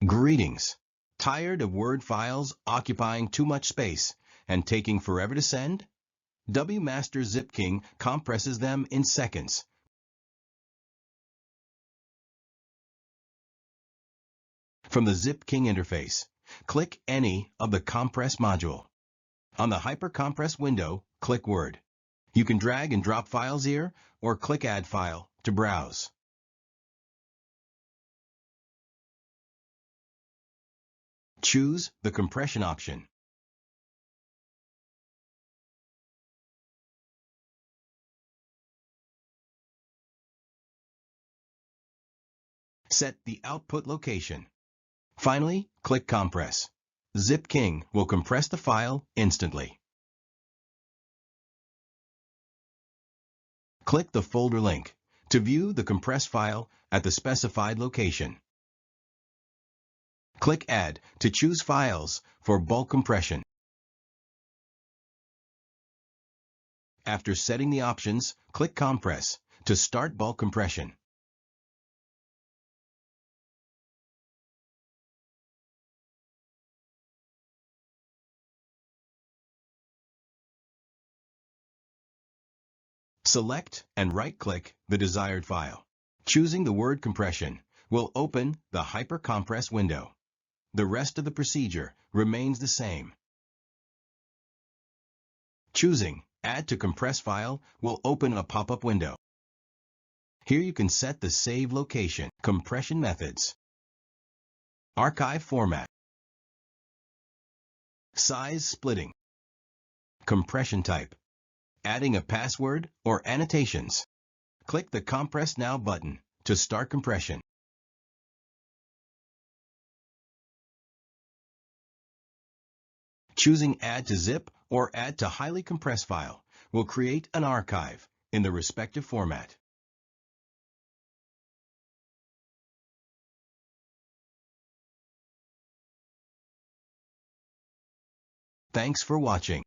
Greetings. Tired of Word files occupying too much space and taking forever to send? WMaster ZipKing compresses them in seconds. From the ZipKing interface, click any of the compress module. On the hypercompress window, click Word. You can drag and drop files here or click Add File to browse. Choose the compression option. Set the output location. Finally, click Compress. ZipKing will compress the file instantly. Click the folder link to view the compressed file at the specified location. Click Add to choose files for bulk compression. After setting the options, click Compress to start bulk compression. Select and right-click the desired file. Choosing the word compression will open the hypercompress window. The rest of the procedure remains the same. Choosing Add to Compress File will open a pop-up window. Here you can set the save location, compression methods, archive format, size splitting, compression type, adding a password or annotations. Click the Compress Now button to start compression. Choosing Add to Zip or Add to Highly Compressed File will create an archive in the respective format. Thanks for watching.